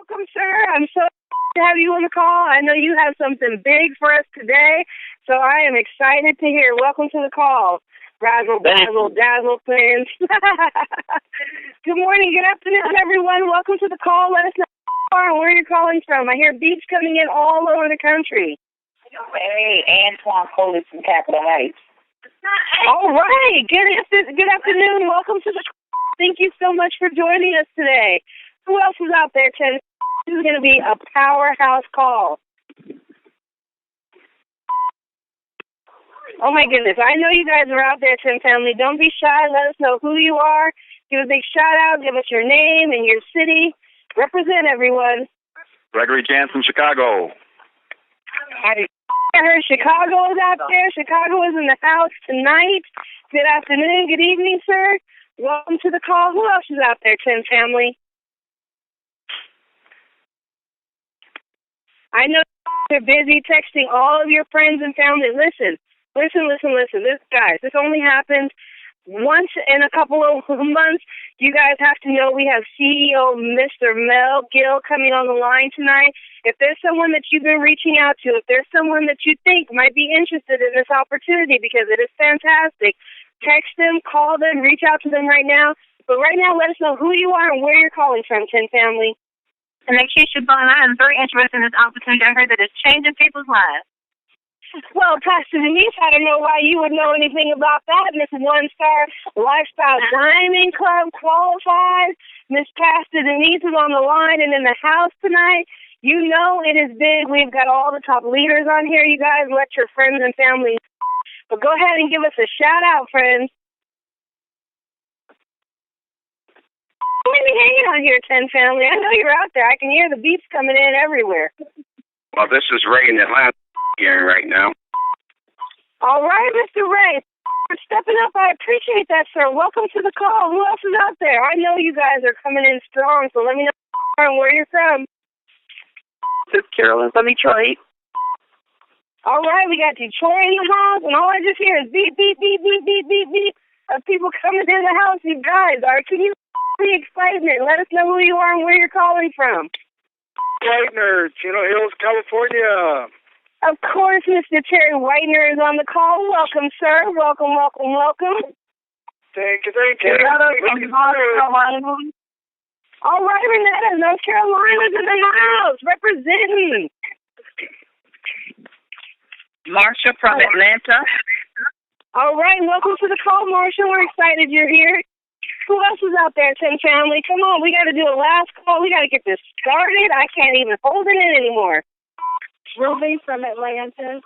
Welcome, sir. I'm so to have you on the call. I know you have something big for us today, so I am excited to hear. Welcome to the call. Razzle, dazzle, dazzle, friends. Good morning, good afternoon, everyone. Welcome to the call. Let us know where you're calling from. I hear beats coming in all over the country. Hey, Antoine Coley from Capitol Heights. All right. Good afternoon. Welcome to the call. Thank you so much for joining us today. Who else is out there, Ken? This is going to be a powerhouse call. Oh, my goodness. I know you guys are out there, Tim family. Don't be shy. Let us know who you are. Give a big shout-out. Give us your name and your city. Represent everyone. Gregory Jansen, Chicago. I heard Chicago is out there. Chicago is in the house tonight. Good afternoon. Good evening, sir. Welcome to the call. Who else is out there, Tim family? I know you're busy texting all of your friends and family. Listen. This, guys, this only happens once in a couple of months. You guys have to know we have CEO Mr. Mel Gill coming on the line tonight. If there's someone that you've been reaching out to, if there's someone that you think might be interested in this opportunity because it is fantastic, text them, call them, reach out to them right now. But right now, let us know who you are and where you're calling from, Ken family. And Keisha Bun, I am very interested in this opportunity. I heard that it's changing people's lives. Well, Pastor Denise, I don't know why you would know anything about that. Miss One Star Lifestyle Diamond Club qualified. Miss Pastor Denise is on the line and in the house tonight. You know it is big. We've got all the top leaders on here. You guys let your friends and family. But go ahead and give us a shout-out, friends. Maybe hanging on here, 10 family. I know you're out there. I can hear the beats coming in everywhere. Well, this is Ray in Atlanta here right now. All right, Mr. Ray. For stepping up, I appreciate that, sir. Welcome to the call. Who else is out there? I know you guys are coming in strong, so let me know where you're from. This is Carolyn from Detroit. All right, we got Detroit in the house, and all I just hear is beep, beep, beep, beep, beep, beep, beep of people coming in the house. You guys, can you be excitement? Let us know who you are and where you're calling from. Whitener, Chino Hills, California. Of course, Mr. Terry Whitener is on the call. Welcome, sir. Welcome. Thank you. All right, Renetta, North Carolina's in the house, representing. Marsha from Atlanta. All right, welcome to the call, Marsha. We're excited you're here. Who else is out there, Tim family? Come on, we got to do a last call. We got to get this started. I can't even hold it in anymore. Ruby from Atlanta.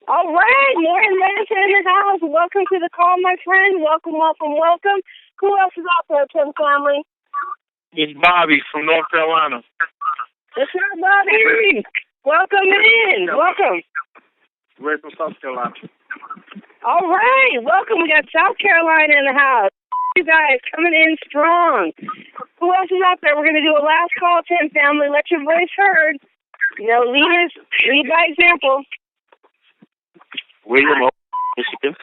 All right, more Atlanta in the house. Welcome to the call, my friend. Welcome. Who else is out there, Tim family? It's Bobby from North Carolina. What's up, Bobby? Welcome in. Welcome. Ray from South Carolina. All right, welcome. We got South Carolina in the house. You guys coming in strong. Who else is out there? We're going to do a last call, Tim family. Let your voice heard. You know, lead by example. William, Michigan.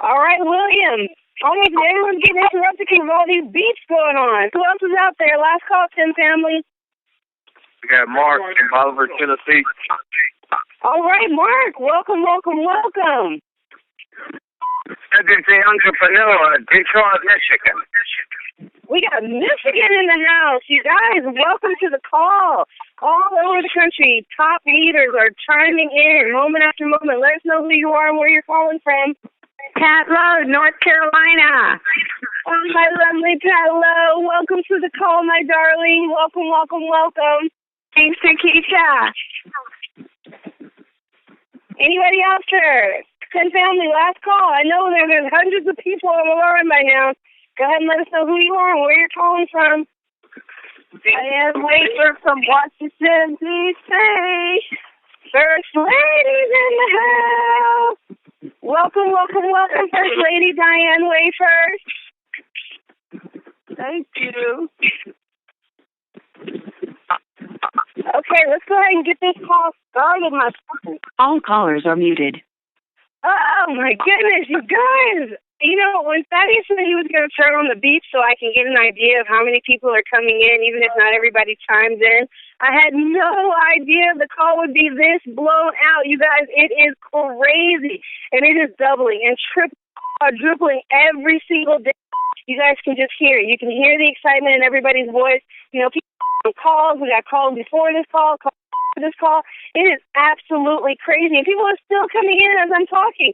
All right, William. Almost everyone's getting interrupted because of all these beats going on. Who else is out there? Last call, Tim family. We got Mark from Bolivar, Tennessee. All right, Mark. Welcome. Cedric the Entrepreneur, Detroit, Michigan. We got Michigan in the house. You guys, welcome to the call. All over the country, top leaders are chiming in moment after moment. Let us know who you are and where you're calling from. Pat Lowe, North Carolina. Oh, my lovely Pat Lowe. Welcome to the call, my darling. Welcome. Thanks to Keisha. Anybody else here? 10 family, last call. I know there's hundreds of people on the line by now. Go ahead and let us know who you are and where you're calling from. Diane Wafer from Washington, D.C. First Lady's in the house. Welcome, First Lady Diane Wafer. Thank you. Okay, let's go ahead and get this call started, my friend. All callers are muted. Oh, my goodness, you guys. You know, when Thaddeus said he was going to turn on the beep so I can get an idea of how many people are coming in, even if not everybody chimes in, I had no idea the call would be this blown out. You guys, it is crazy. And it is doubling and tripling every single day. You guys can just hear it. You can hear the excitement in everybody's voice. You know, people calls. We got calls before this call, calls after this call. It is absolutely crazy. And people are still coming in as I'm talking.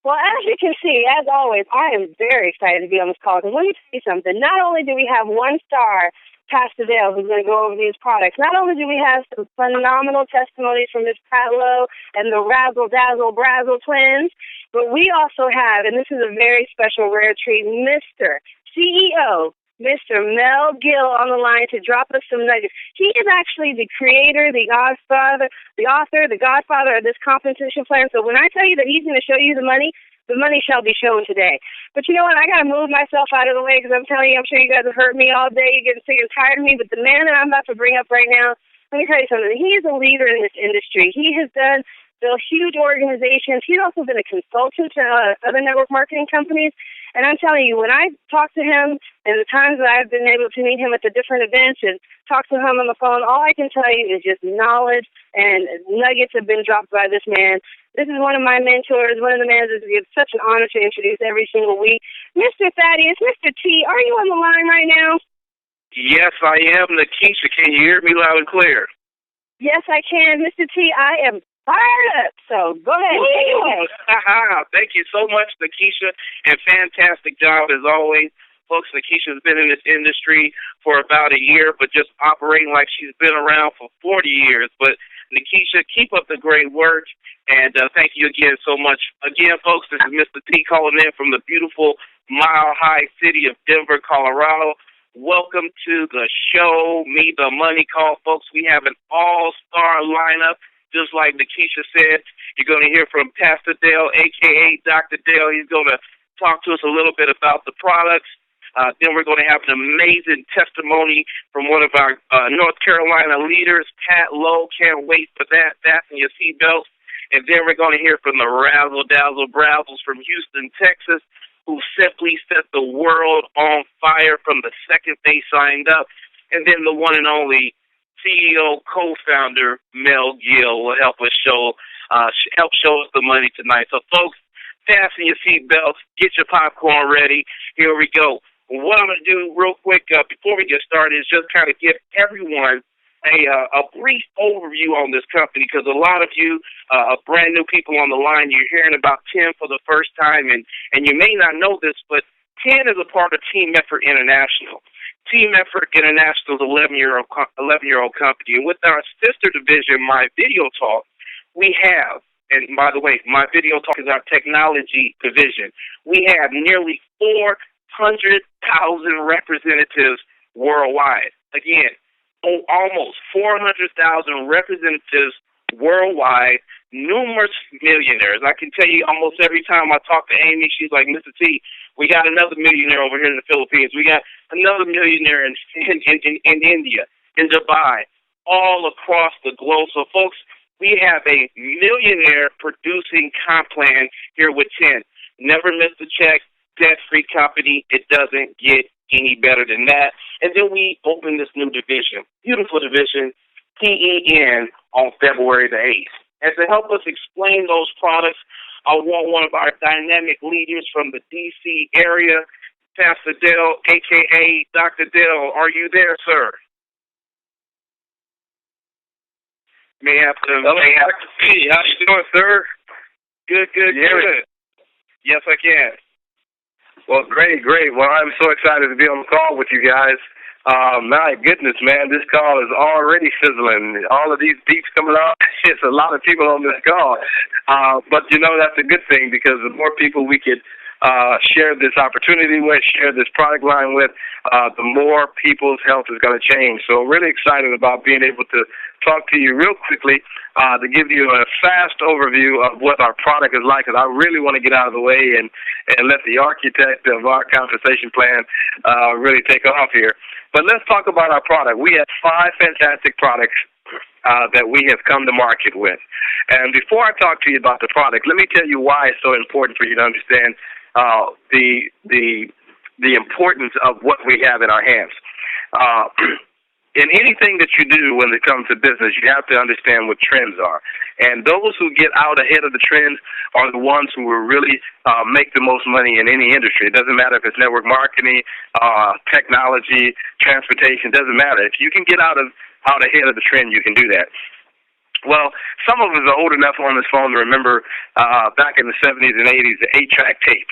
Well, as you can see, as always, I am very excited to be on this call because let me tell you something. Not only do we have one star, Pastor Dale, who's going to go over these products, not only do we have some phenomenal testimonies from Miss Patlow and the Razzle Dazzle Brazzle twins, but we also have, and this is a very special rare treat, Mr. CEO, Mr. Mel Gill on the line to drop us some nuggets. He is actually the creator, the author, the godfather of this compensation plan. So when I tell you that he's going to show you the money shall be shown today. But you know what? I got to move myself out of the way because I'm telling you, I'm sure you guys have heard me all day. You're getting sick and tired of me. But the man that I'm about to bring up right now, let me tell you something. He is a leader in this industry. He has done huge organizations. He's also been a consultant to other network marketing companies. And I'm telling you, when I talk to him and the times that I've been able to meet him at the different events and talk to him on the phone, all I can tell you is just knowledge and nuggets have been dropped by this man. This is one of my mentors, one of the men that it's such an honor to introduce every single week. Mr. Thaddeus, Mr. T, are you on the line right now? Yes, I am. Nakisha, can you hear me loud and clear? Yes, I can. Mr. T, I am fired up, so go ahead. Thank you so much, Nakisha, and fantastic job as always. Folks, Nakisha's been in this industry for about a year, but just operating like she's been around for 40 years. But Nakisha, keep up the great work, and thank you again so much. Again, folks, this is Mr. T calling in from the beautiful Mile High city of Denver, Colorado. Welcome to the show, Me the Money Call, folks. We have an all-star lineup. Just like Nakisha said, you're going to hear from Pastor Dale, a.k.a. Dr. Dale. He's going to talk to us a little bit about the products. Then we're going to have an amazing testimony from one of our North Carolina leaders, Pat Lowe. Can't wait for that. Fasten your seatbelts. And then we're going to hear from the Razzle Dazzle Brazzles from Houston, Texas, who simply set the world on fire from the second they signed up. And then the one and only CEO, co-founder Mel Gill will help us show us the money tonight. So, folks, fasten your seatbelts, get your popcorn ready. Here we go. What I'm going to do real quick before we get started is just kind of give everyone a brief overview on this company because a lot of you are brand new people on the line. You're hearing about 10 for the first time, and you may not know this, but 10 is a part of Team Effort International. Team Effort International is an 11-year-old company. And with our sister division, My Video Talk, we have, and by the way, My Video Talk is our technology division. We have nearly 400,000 representatives worldwide. Again, almost 400,000 representatives worldwide, numerous millionaires. I can tell you almost every time I talk to Amy, she's like, Mr. T, we got another millionaire over here in the Philippines. We got another millionaire in India, in Dubai, all across the globe. So, folks, we have a millionaire producing comp plan here with 10. Never miss a check, debt-free company. It doesn't get any better than that. And then we open this new division, beautiful division, TEN, on February the 8th. And to help us explain those products, I want one of our dynamic leaders from the D.C. area, Pastor Dale, a.k.a. Dr. Dale. Are you there, sir? May have to. Hello, Dr. C. How you doing, sir? Good. Yes, I can. Well, great. Well, I'm so excited to be on the call with you guys. My goodness, man, this call is already sizzling. All of these beeps coming out, it's a lot of people on this call. But, you know, that's a good thing because the more people we could share this opportunity with, share this product line with, the more people's health is going to change. So really excited about being able to talk to you real quickly to give you a fast overview of what our product is like, because I really want to get out of the way and let the architect of our compensation plan really take off here. But let's talk about our product. We have 5 fantastic products that we have come to market with. And before I talk to you about the product, let me tell you why it's so important for you to understand the importance of what we have in our hands. In anything that you do when it comes to business, you have to understand what trends are. And those who get out ahead of the trends are the ones who will really make the most money in any industry. It doesn't matter if it's network marketing, technology, transportation, it doesn't matter. If you can get out ahead of the trend, you can do that. Well, some of us are old enough on this phone to remember back in the 70s and 80s, the 8-track tape.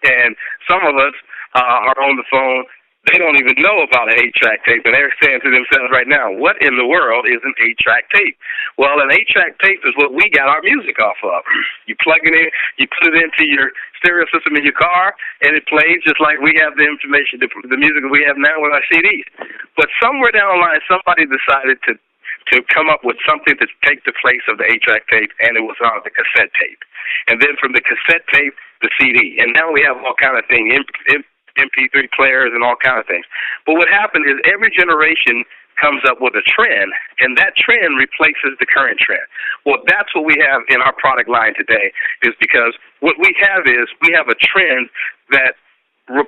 And some of us are on the phone, they don't even know about an 8-track tape, and they're saying to themselves right now, what in the world is an 8-track tape? Well, an 8-track tape is what we got our music off of. You plug it in, you put it into your stereo system in your car, and it plays just like we have the information, the music that we have now with our CDs. But somewhere down the line, somebody decided to come up with something to take the place of the 8-track tape, and it was on the cassette tape. And then from the cassette tape, the CD. And now we have all kind of things, MP3 players and all kind of things. But what happened is every generation comes up with a trend, and that trend replaces the current trend. Well, that's what we have in our product line today, is because what we have is we have a trend that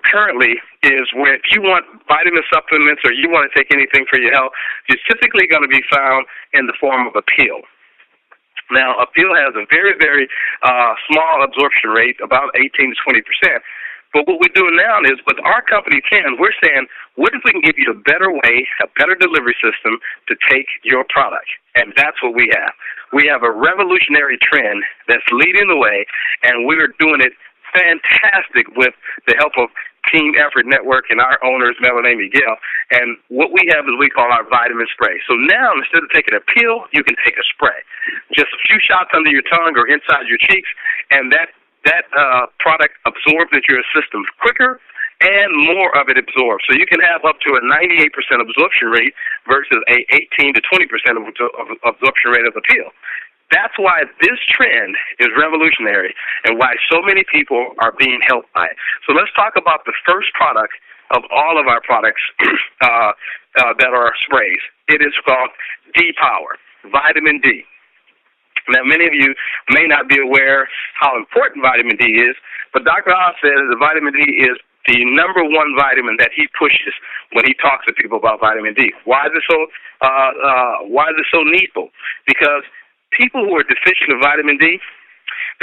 currently is where if you want vitamin supplements or you want to take anything for your health, it's typically going to be found in the form of a pill. Now, a pill has a very, very small absorption rate, about 18 to 20%. But what we're doing now is with our company 10, we're saying, what if we can give you a better way, a better delivery system to take your product? And that's what we have. We have a revolutionary trend that's leading the way, and we're doing it fantastic with the help of Team Effort Network and our owners, Mel and Gill. And what we have is we call our vitamin spray. So now instead of taking a pill, you can take a spray. Just a few shots under your tongue or inside your cheeks, and that product absorbs into your system quicker and more of it absorbs. So you can have up to a 98% absorption rate versus a 18 to 20% absorption rate of the pill. That's why this trend is revolutionary and why so many people are being helped by it. So let's talk about the first product of all of our products that are sprays. It is called D-Power, vitamin D. Now, many of you may not be aware how important vitamin D is, but Dr. Oz says that vitamin D is the number one vitamin that he pushes when he talks to people about vitamin D. Why is it so needful? Because people who are deficient of vitamin D,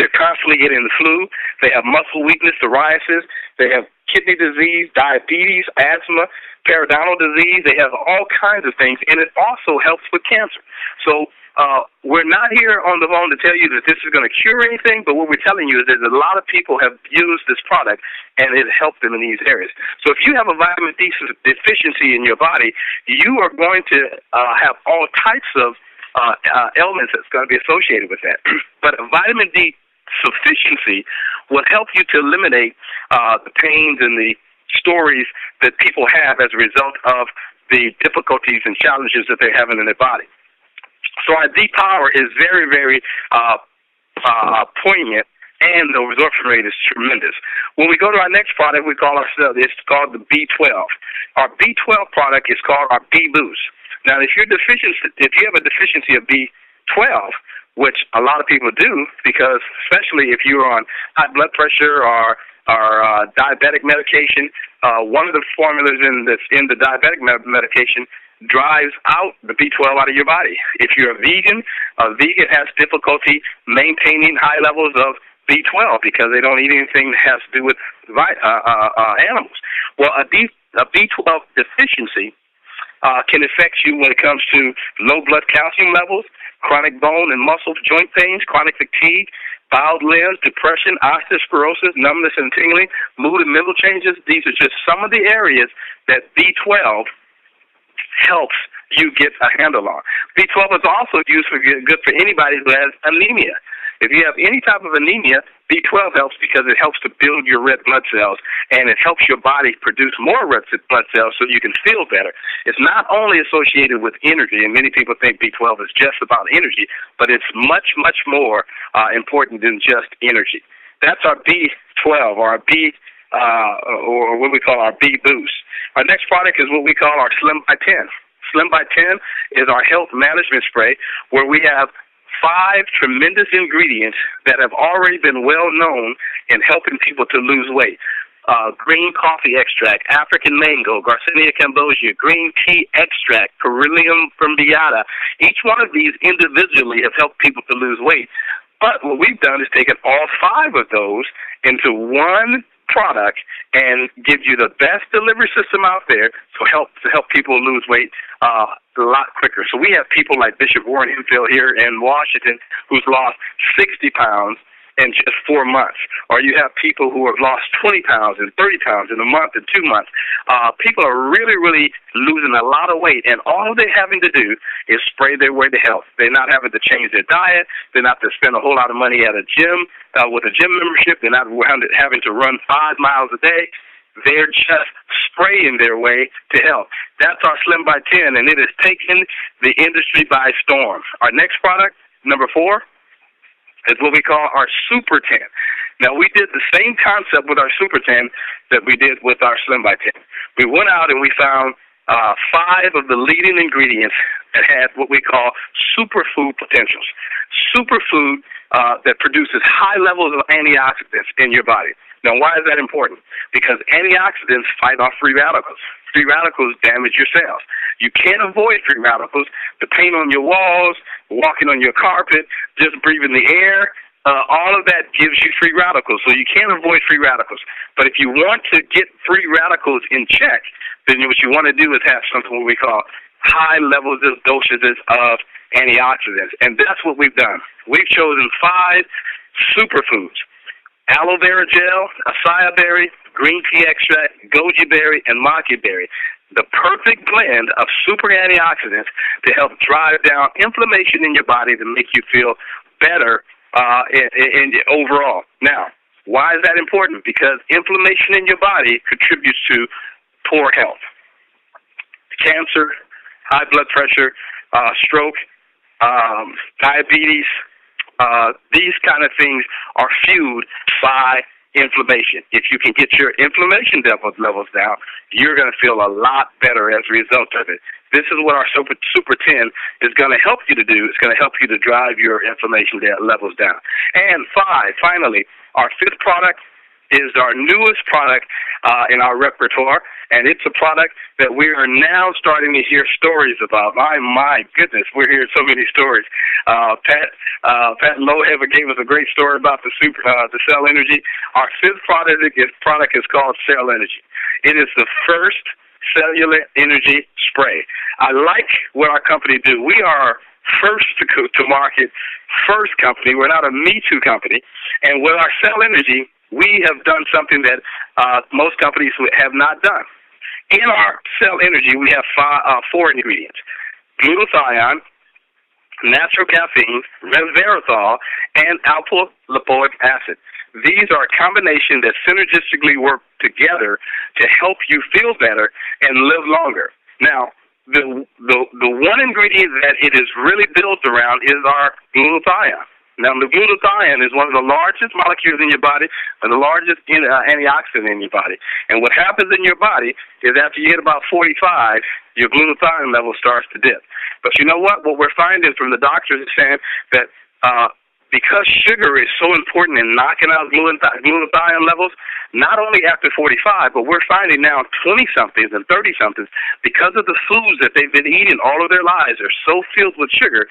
they're constantly getting the flu, they have muscle weakness, psoriasis, they have kidney disease, diabetes, asthma, periodontal disease, they have all kinds of things, and it also helps with cancer. So we're not here on the phone to tell you that this is going to cure anything, but what we're telling you is that a lot of people have used this product, and it helped them in these areas. So if you have a vitamin D deficiency in your body, you are going to have all types of ailments that's going to be associated with that. But a vitamin D sufficiency will help you to eliminate the pains and the stories that people have as a result of the difficulties and challenges that they're having in their body. So our D-Power is very, very poignant, and the absorption rate is tremendous. When we go to our next product, it's called the B12. Our B12 product is called our B-Boost. Now, if you have a deficiency of B12, which a lot of people do, because especially if you're on high blood pressure or diabetic medication, one of the formulas that's in the diabetic medication drives out the B12 out of your body. If you're a vegan has difficulty maintaining high levels of B12 because they don't eat anything that has to do with animals. Well, a B12 deficiency can affect you when it comes to low blood calcium levels, chronic bone and muscle joint pains, chronic fatigue, bowed limbs, depression, osteoporosis, numbness and tingling, mood and mental changes. These are just some of the areas that B12 helps you get a handle on. B12 is also used for good for anybody who has anemia. If you have any type of anemia, B12 helps because it helps to build your red blood cells, and it helps your body produce more red blood cells so you can feel better. It's not only associated with energy, and many people think B12 is just about energy, but it's much, much more important than just energy. That's our B12, or our or what we call our B-Boost. Our next product is what we call our Slim by 10. Slim by 10 is our health management spray, where we have 5 tremendous ingredients that have already been well known in helping people to lose weight. Green coffee extract, African mango, Garcinia cambogia, green tea extract, Peryllium fumbiata. Each one of these individually have helped people to lose weight. But what we've done is taken all 5 of those into one product and give you the best delivery system out there to help people lose weight a lot quicker. So we have people like Bishop Warren Hemphill here in Washington who's lost 60 pounds in just 4 months. Or you have people who have lost 20 pounds and 30 pounds in a month and 2 months. People are really, really losing a lot of weight, and all they're having to do is spray their way to health. They're not having to change their diet. They're not to spend a whole lot of money at a gym with a gym membership. They're not having to run 5 miles a day. They're just spraying their way to health. That's our Slim by 10, and it has taken the industry by storm. Our next product, number 4, is what we call our Super 10. Now, we did the same concept with our Super 10 that we did with our Slim by 10. We went out and we found 5 of the leading ingredients that had what we call superfood potentials. Superfood that produces high levels of antioxidants in your body. Now, why is that important? Because antioxidants fight off free radicals. Free radicals damage your cells. You can't avoid free radicals. The paint on your walls, walking on your carpet, just breathing the air, all of that gives you free radicals. So you can't avoid free radicals. But if you want to get free radicals in check, then what you want to do is have something what we call high levels of dosages of antioxidants. And that's what we've done. We've chosen 5 superfoods: aloe vera gel, acai berry, green tea extract, goji berry, and maki berry. The perfect blend of super antioxidants to help drive down inflammation in your body to make you feel better in overall. Now, why is that important? Because inflammation in your body contributes to poor health. Cancer, high blood pressure, stroke, diabetes, these kind of things are fueled by inflammation. If you can get your inflammation levels down, you're going to feel a lot better as a result of it. This is what our Super 10 is going to help you to do. It's going to help you to drive your inflammation levels down. And 5, finally, our 5th product is our newest product in our repertoire, and it's a product that we are now starting to hear stories about. My goodness, we're hearing so many stories. Pat Lowehever gave us a great story about the Cell Energy. Our 5th product is called Cell Energy. It is the first cellular energy spray. I like what our company do. We are first to market, first company. We're not a Me Too company. And with our Cell Energy, we have done something that most companies have not done. In our Cell Energy, we have 4 ingredients: glutathione, natural caffeine, resveratrol, and alpha-lipoic acid. These are a combination that synergistically work together to help you feel better and live longer. Now, the one ingredient that it is really built around is our glutathione. Now, the glutathione is one of the largest molecules in your body and the largest antioxidant in your body. And what happens in your body is after you hit about 45, your glutathione level starts to dip. But you know what? What we're finding from the doctors is saying that because sugar is so important in knocking out glutathione levels, not only after 45, but we're finding now 20-somethings and 30-somethings, because of the foods that they've been eating all of their lives are so filled with sugar,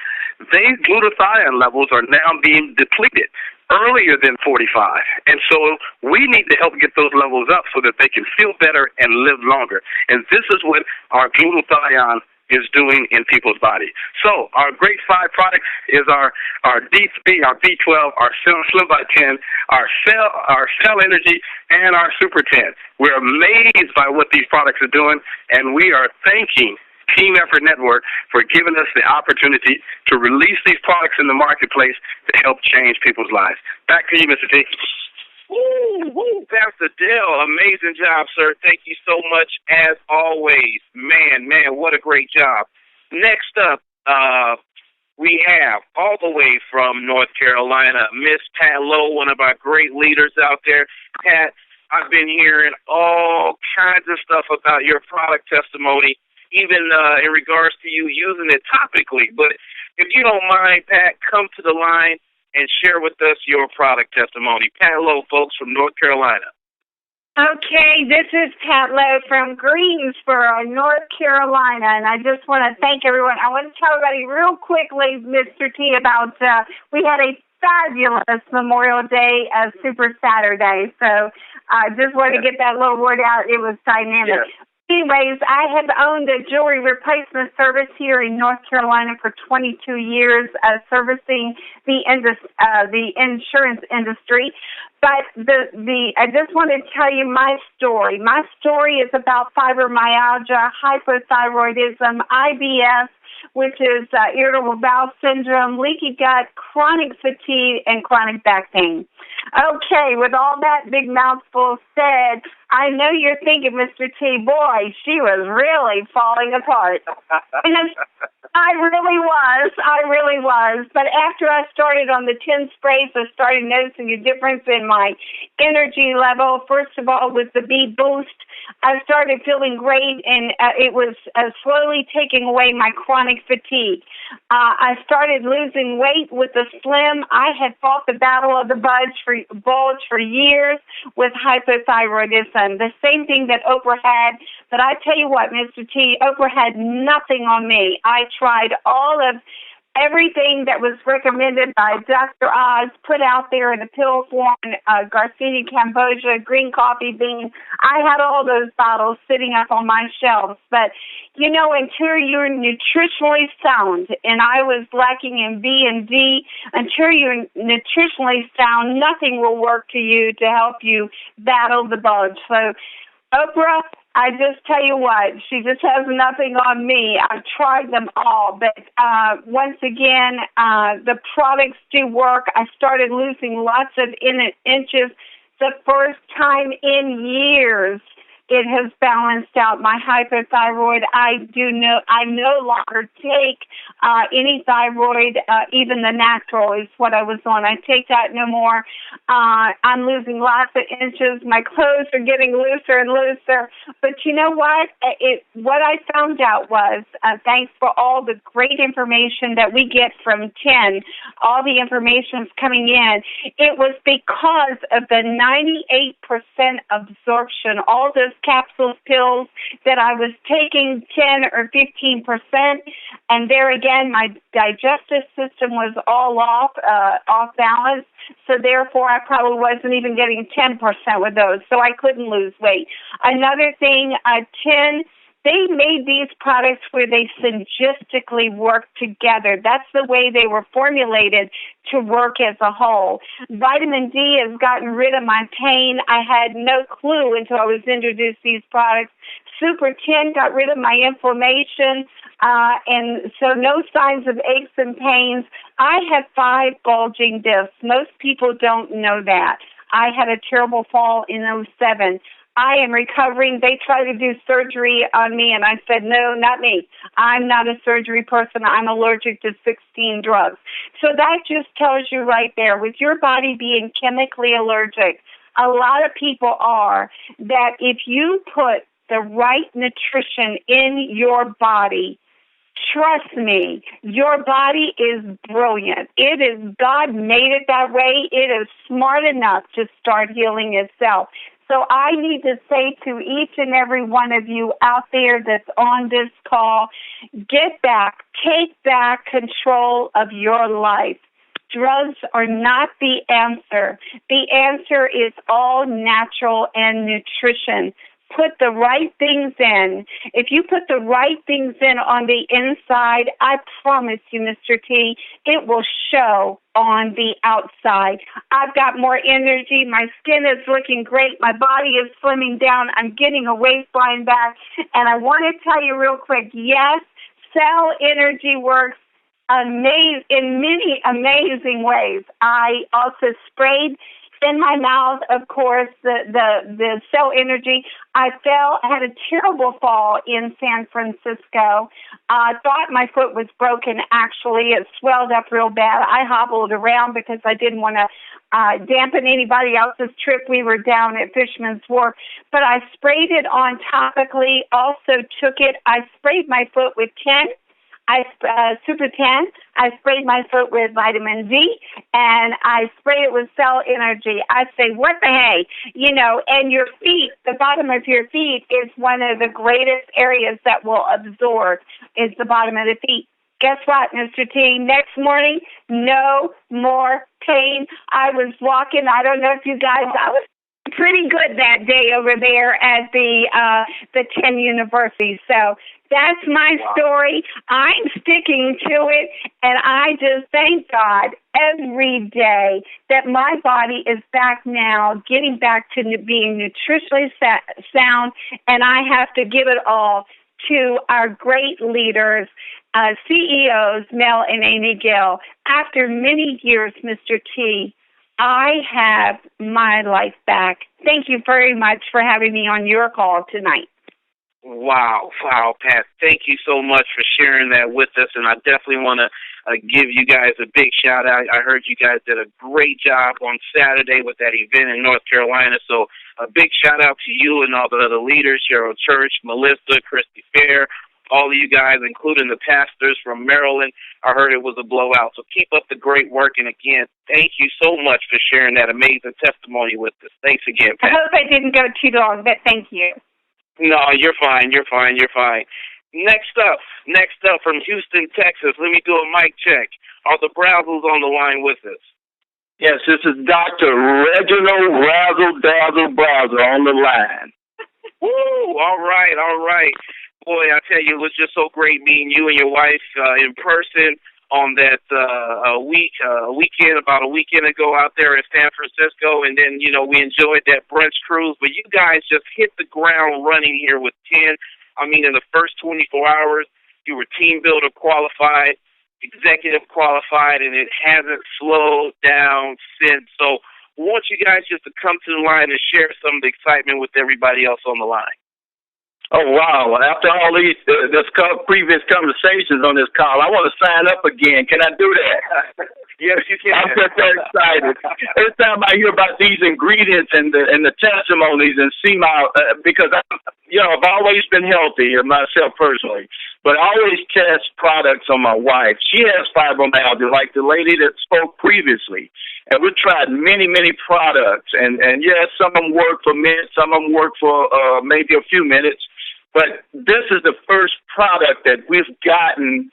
their glutathione levels are now being depleted earlier than 45. And so we need to help get those levels up so that they can feel better and live longer. And this is what our glutathione is doing in people's body. So our great 5 products is our D3, our B12, our Slim by 10, our Cell Energy, and our Super 10. We're amazed by what these products are doing, and we are thanking Team Effort Network for giving us the opportunity to release these products in the marketplace to help change people's lives. Back to you, Mr. T. Woo, Pastor Dale, amazing job, sir. Thank you so much, as always. Man, what a great job. Next up, we have, all the way from North Carolina, Miss Pat Lowe, one of our great leaders out there. Pat, I've been hearing all kinds of stuff about your product testimony, even in regards to you using it topically. But If you don't mind, Pat, come to the line and share with us your product testimony. Pat Lowe, folks, from North Carolina. Okay, this is Pat Lowe from Greensboro, North Carolina, and I just want to thank everyone. I want to tell everybody real quickly, Mr. T, about we had a fabulous Memorial Day, Super Saturday, so I just wanted to get that little word out. It was dynamic. Yes. Anyways, I have owned a jewelry replacement service here in North Carolina for 22 years, servicing the insurance industry. But I just want to tell you my story. My story is about fibromyalgia, hypothyroidism, IBS, which is irritable bowel syndrome, leaky gut, chronic fatigue, and chronic back pain. Okay, with all that big mouthful said, I know you're thinking, Mr. T, boy, she was really falling apart. And I really was. But after I started on the 10 sprays, I started noticing a difference in my energy level. First of all, with the B Boost, I started feeling great, and it was slowly taking away my chronic fatigue. I started losing weight with the Slim. I had fought the battle of the bulge for years with hypothyroidism, the same thing that Oprah had. But I tell you what, Mr. T, Oprah had nothing on me. I tried all of everything that was recommended by Dr. Oz, put out there in a pill form, Garcinia Cambogia, green coffee bean. I had all those bottles sitting up on my shelves. But, you know, until you're nutritionally sound, and I was lacking in B and D, until you're nutritionally sound, nothing will work to you to help you battle the bulge. So, Oprah, I just tell you what, she just has nothing on me. I've tried them all, but once again, the products do work. I started losing lots of inches the first time in years. It has balanced out my hypothyroid. I no longer take any thyroid, even the natural is what I was on. I take that no more. I'm losing lots of inches. My clothes are getting looser and looser. But you know what? What I found out was, thanks for all the great information that we get from 10, all the information is coming in, it was because of the 98% absorption, all those capsules, pills that I was taking 10 or 15%, and there again, my digestive system was all off balance, so therefore I probably wasn't even getting 10% with those, so I couldn't lose weight. Another thing, 10, they made these products where they synergistically work together. That's the way they were formulated to work as a whole. Vitamin D has gotten rid of my pain. I had no clue until I was introduced to these products. Super 10 got rid of my inflammation, and so no signs of aches and pains. I have 5 bulging discs. Most people don't know that. I had a terrible fall in 2007. I am recovering. They tried to do surgery on me, and I said, no, not me. I'm not a surgery person. I'm allergic to 16 drugs. So that just tells you right there, with your body being chemically allergic, a lot of people are, that if you put the right nutrition in your body, trust me, your body is brilliant. It is, God made it that way. It is smart enough to start healing itself. So I need to say to each and every one of you out there that's on this call, get back, take back control of your life. Drugs are not the answer. The answer is all natural and nutrition. Put the right things in. If you put the right things in on the inside, I promise you, Mr. T, it will show on the outside. I've got more energy. My skin is looking great. My body is slimming down. I'm getting a waistline back. And I want to tell you real quick, yes, cell energy works in many amazing ways. I also sprayed in my mouth, of course, the cell energy. I had a terrible fall in San Francisco. I thought my foot was broken, actually. It swelled up real bad. I hobbled around because I didn't want to dampen anybody else's trip. We were down at Fisherman's Wharf. But I sprayed it on topically, also took it. I sprayed my foot with 10. Super 10. I sprayed my foot with vitamin D, and I sprayed it with Cell Energy. I say, what the hey? And your feet, the bottom of your feet is one of the greatest areas that will absorb is the bottom of the feet. Guess what, Mr. T? Next morning, no more pain. I was walking. I don't know if you guys, I was pretty good that day over there at the 10 University. So that's my story. I'm sticking to it, and I just thank God every day that my body is back now, getting back to being nutritionally sound, and I have to give it all to our great leaders, CEOs, Mel and Amy Gill. After many years, Mr. T, I have my life back. Thank you very much for having me on your call tonight. Wow, Pat. Thank you so much for sharing that with us, and I definitely want to give you guys a big shout out. I heard you guys did a great job on Saturday with that event in North Carolina, so a big shout out to you and all the other leaders, Cheryl Church, Melissa, Christy Fair, all of you guys, including the pastors from Maryland. I heard it was a blowout, so keep up the great work, and again, thank you so much for sharing that amazing testimony with us. Thanks again, Pat. I hope I didn't go too long, but thank you. No, you're fine. Next up from Houston, Texas. Let me do a mic check. Are the Brazzles on the line with us? Yes, this is Dr. Reginald Razzle Dazzle Brazzle on the line. Woo! All right. Boy, I tell you, it was just so great meeting you and your wife in person on that weekend, about a weekend ago out there in San Francisco, and then, we enjoyed that brunch cruise, but you guys just hit the ground running here with 10. I mean, in the first 24 hours, you were team builder qualified, executive qualified, and it hasn't slowed down since. So I want you guys just to come to the line and share some of the excitement with everybody else on the line. Oh, wow. After all these previous conversations on this call, I want to sign up again. Can I do that? Yes, you can. I'm just so excited. Every time I hear about these ingredients and the testimonies and see because I've always been healthy myself personally, but I always test products on my wife. She has fibromyalgia, like the lady that spoke previously. And we've tried many, many products. And yes, some of them work for minutes, some of them work for maybe a few minutes. But this is the first product that we've gotten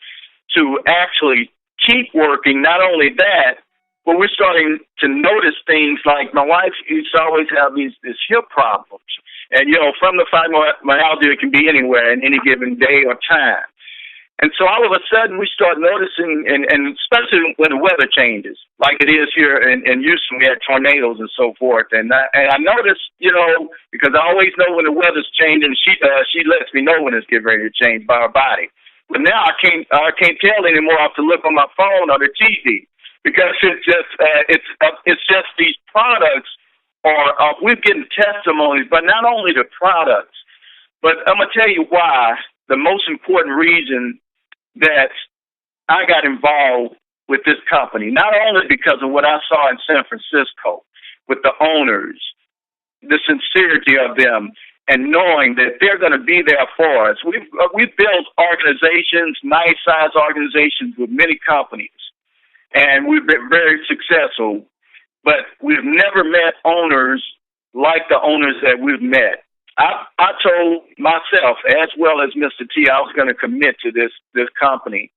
to actually keep working. Not only that, but we're starting to notice things like my wife used to always have these hip problems. And, from the fibromyalgia, it can be anywhere in any given day or time. And so all of a sudden we start noticing, and especially when the weather changes, like it is here in Houston, we had tornadoes and so forth. And I noticed, because I always know when the weather's changing, she lets me know when it's getting ready to change by her body. But now I can't tell anymore. I have to look on my phone or the TV because it's just these products we're getting testimonies, but not only the products, but I'm gonna tell you why. The most important reason that I got involved with this company, not only because of what I saw in San Francisco with the owners, the sincerity of them, and knowing that they're going to be there for us. We've built organizations, nice-sized organizations with many companies, and we've been very successful, but we've never met owners like the owners that we've met. I told myself, as well as Mr. T, I was going to commit to this company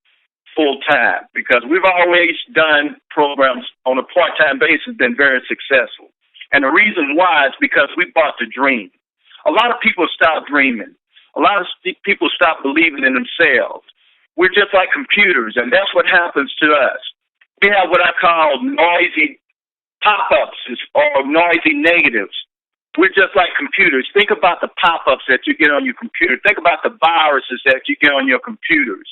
full time because we've always done programs on a part-time basis, been very successful. And the reason why is because we bought the dream. A lot of people stop dreaming. A lot of people stop believing in themselves. We're just like computers, and that's what happens to us. We have what I call noisy pop-ups or noisy negatives. We're just like computers. Think about the pop-ups that you get on your computer. Think about the viruses that you get on your computers.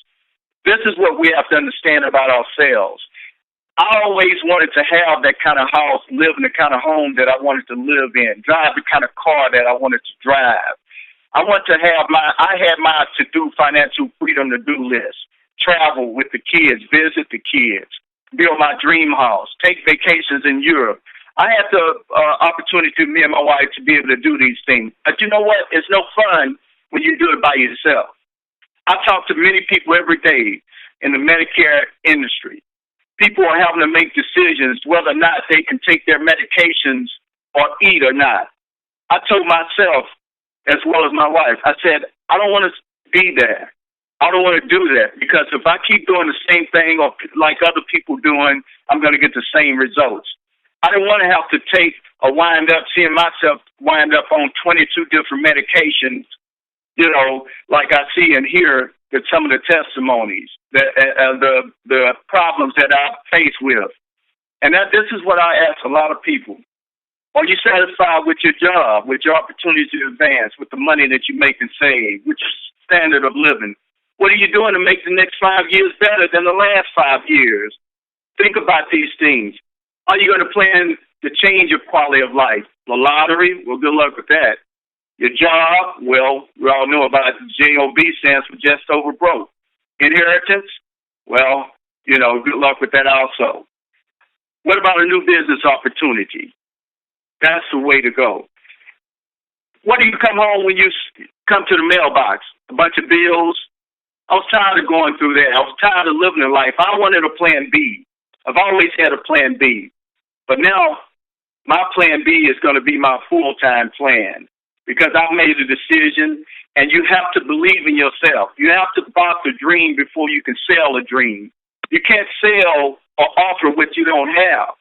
This is what we have to understand about ourselves. I always wanted to have that kind of house, live in the kind of home that I wanted to live in, drive the kind of car that I wanted to drive. I had my to-do financial freedom to-do list, travel with the kids, visit the kids, build my dream house, take vacations in Europe. I had the opportunity, me and my wife, to be able to do these things. But you know what? It's no fun when you do it by yourself. I talk to many people every day, in the Medicare industry. People are having to make decisions whether or not they can take their medications or eat or not. I told myself, as well as my wife, I said, I don't want to be there. I don't want to do that, because if I keep doing the same thing or like other people doing, I'm going to get the same results. I didn't want to have to take or seeing myself wind up on 22 different medications, like I see and hear that some of the testimonies, that the problems that I face with. And this is what I ask a lot of people. Are you satisfied with your job, with your opportunity to advance, with the money that you make and save, with your standard of living? What are you doing to make the next 5 years better than the last 5 years? Think about these things. Are you going to plan to change your quality of life? The lottery? Well, good luck with that. Your job? Well, we all know about the JOB stands for just over broke. Inheritance? Well, good luck with that also. What about a new business opportunity? That's the way to go. What do you come home when you come to the mailbox? A bunch of bills? I was tired of going through that. I was tired of living a life. I wanted a plan B. I've always had a plan B. But now my plan B is going to be my full-time plan, because I've made a decision, and you have to believe in yourself. You have to buy the dream before you can sell a dream. You can't sell or offer what you don't have.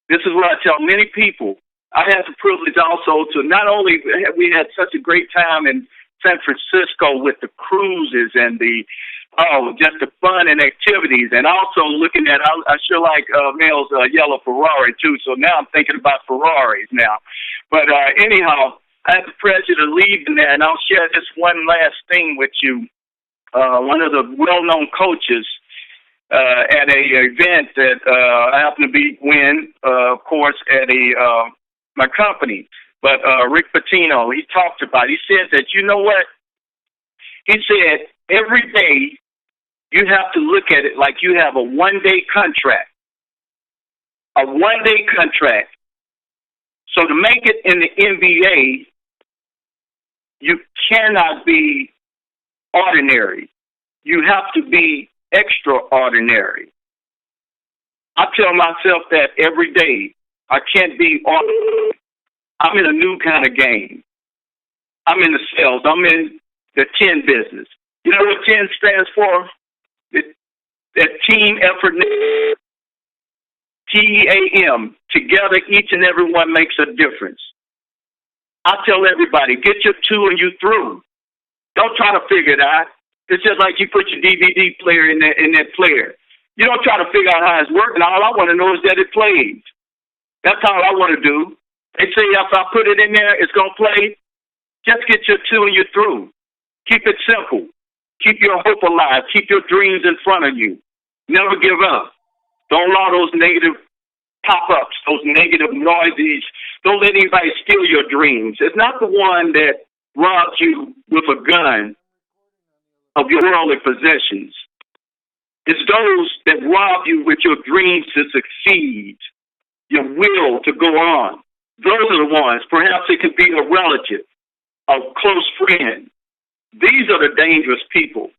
This is what I tell many people. I had the privilege also to not only we had such a great time in San Francisco with the cruises and just the fun and activities, and also looking at, I sure like Mel's yellow Ferrari too, so now I'm thinking about Ferraris now. But anyhow, I had the pleasure to leave in there, and I'll share this one last thing with you. One of the well-known coaches at a event that I happened to win, of course, at my company. But Rick Pitino, he talked about, he said that, you know what? He said, every day you have to look at it like you have a one-day contract. A one-day contract. So to make it in the NBA, you cannot be ordinary. You have to be extraordinary. I tell myself that every day. I can't be ordinary. I'm in a new kind of game. I'm in the sales. I'm in the 10 business. You know what 10 stands for? That team effort. TEAM. Together, each and every one makes a difference. I tell everybody, get your 2 and you through. Don't try to figure it out. It's just like you put your DVD player in that player. You don't try to figure out how it's working. All I want to know is that it plays. That's all I want to do. They say if I put it in there, it's going to play. Just get your 2 and you're through. Keep it simple. Keep your hope alive. Keep your dreams in front of you. Never give up. Don't allow those negative pop-ups, those negative noises. Don't let anybody steal your dreams. It's not the one that robs you with a gun of your worldly possessions. It's those that rob you with your dreams to succeed, your will to go on. Those are the ones. Perhaps it could be a relative, a close friend. These are the dangerous people.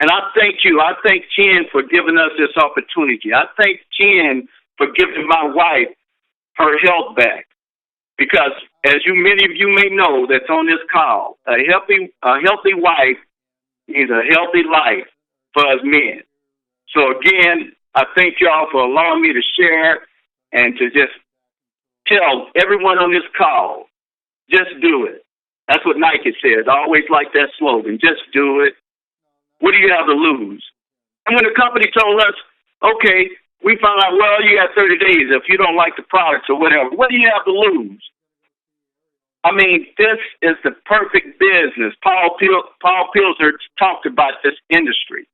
And I thank you. I thank Chen for giving us this opportunity. I thank Chen for giving my wife her health back. Because as many of you may know that's on this call, a healthy wife is a healthy life for us men. So again, I thank y'all for allowing me to share and to just tell everyone on this call, just do it. That's what Nike says. I always like that slogan, just do it. What do you have to lose? And when the company told us, okay, we found out, well, you got 30 days if you don't like the products or whatever. What do you have to lose? I mean, this is the perfect business. Paul Pilsner talked about this industry.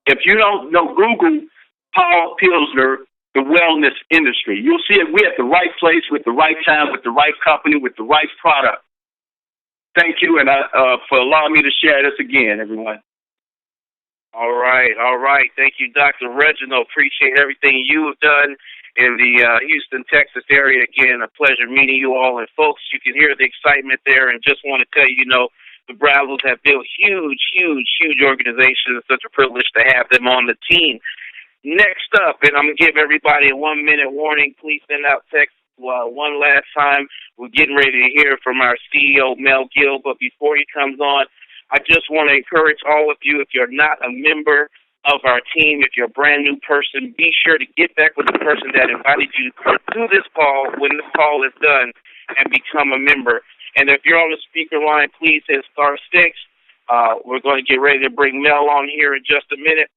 If you don't know, Google Paul Pilsner, the wellness industry. You'll see it. We're at the right place with the right time, with the right company, with the right product. Thank you, and for allowing me to share this again, everyone. All right. Thank you, Dr. Reginald. Appreciate everything you have done in the Houston, Texas area. Again, a pleasure meeting you all. And, folks, you can hear the excitement there. And just want to tell you, The Brazos have built huge, huge, huge organizations. It's such a privilege to have them on the team. Next up, and I'm going to give everybody a 1-minute warning. Please send out text one last time. We're getting ready to hear from our CEO, Mel Gill. But before he comes on, I just want to encourage all of you, if you're not a member of our team, if you're a brand new person, be sure to get back with the person that invited you to this call when the call is done and become a member. And if you're on the speaker line, please hit *6. We're going to get ready to bring Mel on here in just a minute.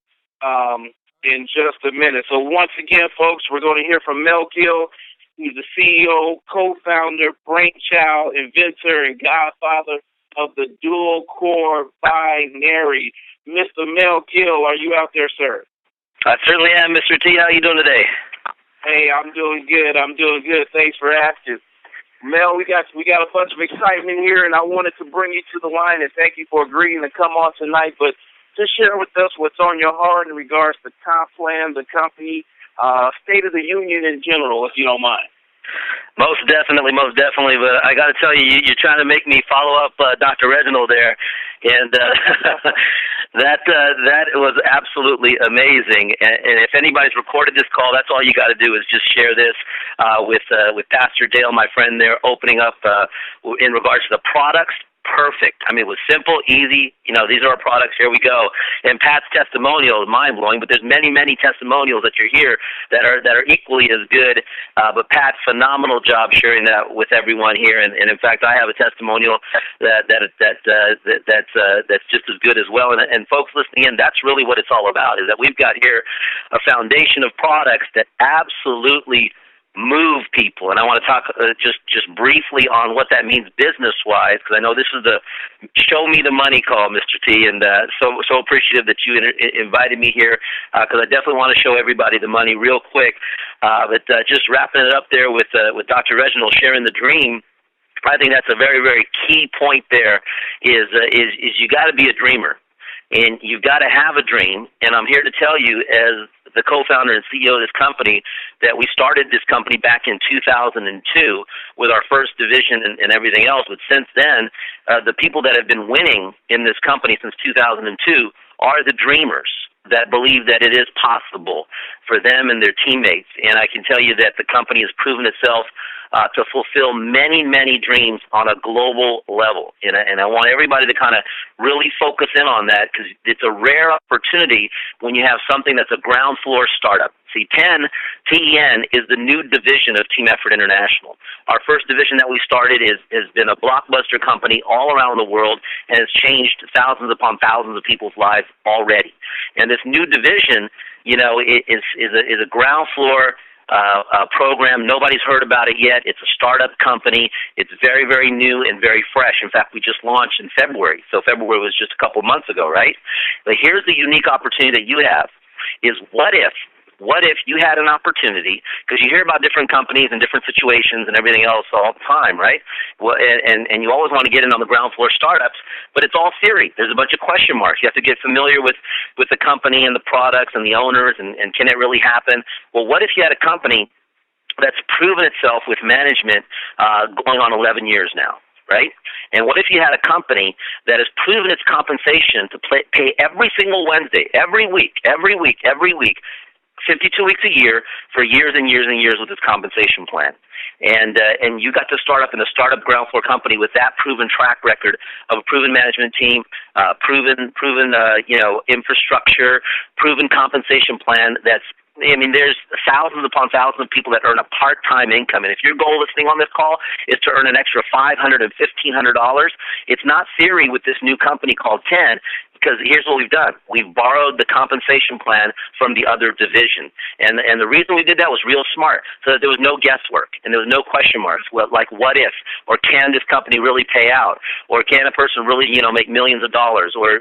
So once again, folks, we're going to hear from Mel Gill. He's the CEO, co-founder, brainchild, inventor, and godfather of the dual-core binary. Mr. Mel Gill, are you out there, sir? I certainly am, Mr. T. How are you doing today? Hey, I'm doing good. Thanks for asking. Mel, we got a bunch of excitement here, and I wanted to bring you to the line, and thank you for agreeing to come on tonight. But just share with us what's on your heart in regards to Comp Plan, the company, State of the Union in general, if you don't mind. Most definitely. But I got to tell you, you're trying to make me follow up Dr. Reginald there, and that was absolutely amazing. And if anybody's recorded this call, that's all you got to do is just share this with Pastor Dale, my friend there, opening up in regards to the products. Perfect. I mean, it was simple, easy. These are our products. Here we go. And Pat's testimonial is mind-blowing, but there's many, many testimonials that you're here that are equally as good. But Pat, phenomenal job sharing that with everyone here. And in fact, I have a testimonial that's just as good as well. And folks listening in, that's really what it's all about, is that we've got here a foundation of products that absolutely move people. And I want to talk just briefly on what that means business-wise, because I know this is the show me the money call, Mr. T, and so appreciative that you invited me here, because I definitely want to show everybody the money real quick. But just wrapping it up there with Dr. Reginald sharing the dream, I think that's a very, very key point there is you got to be a dreamer. And you've got to have a dream, and I'm here to tell you, as the co-founder and CEO of this company, that we started this company back in 2002 with our first division and everything else. But since then, the people that have been winning in this company since 2002 are the dreamers that believe that it is possible for them and their teammates. And I can tell you that the company has proven itself to fulfill many, many dreams on a global level. And I want everybody to kind of really focus in on that, because it's a rare opportunity when you have something that's a ground floor startup. See, TEN is the new division of Team Effort International. Our first division that we started has been a blockbuster company all around the world and has changed thousands upon thousands of people's lives already. And this new division, is a ground floor program. Nobody's heard about it yet. It's a startup company. It's very, very new and very fresh. In fact, we just launched in February. So February was just a couple months ago, right? But here's the unique opportunity that you have is what if you had an opportunity, because you hear about different companies and different situations and everything else all the time, right? Well, and you always want to get in on the ground floor startups, but it's all theory. There's a bunch of question marks. You have to get familiar with the company and the products and the owners, and can it really happen? Well, what if you had a company that's proven itself with management going on 11 years now? Right? And what if you had a company that has proven its compensation to pay every single Wednesday, every week, 52 weeks a year for years and years and years with this compensation plan? And you got to start up in a startup ground floor company with that proven track record of a proven management team, proven infrastructure, proven compensation plan there's thousands upon thousands of people that earn a part-time income. And if your goal listening on this call is to earn an extra $500 and $1,500, it's not theory with this new company called TEN, because here's what we've done. We've borrowed the compensation plan from the other division. And the reason we did that was real smart, so that there was no guesswork and there was no question marks. Like, what if? Or can this company really pay out? Or can a person really, make millions of dollars? Or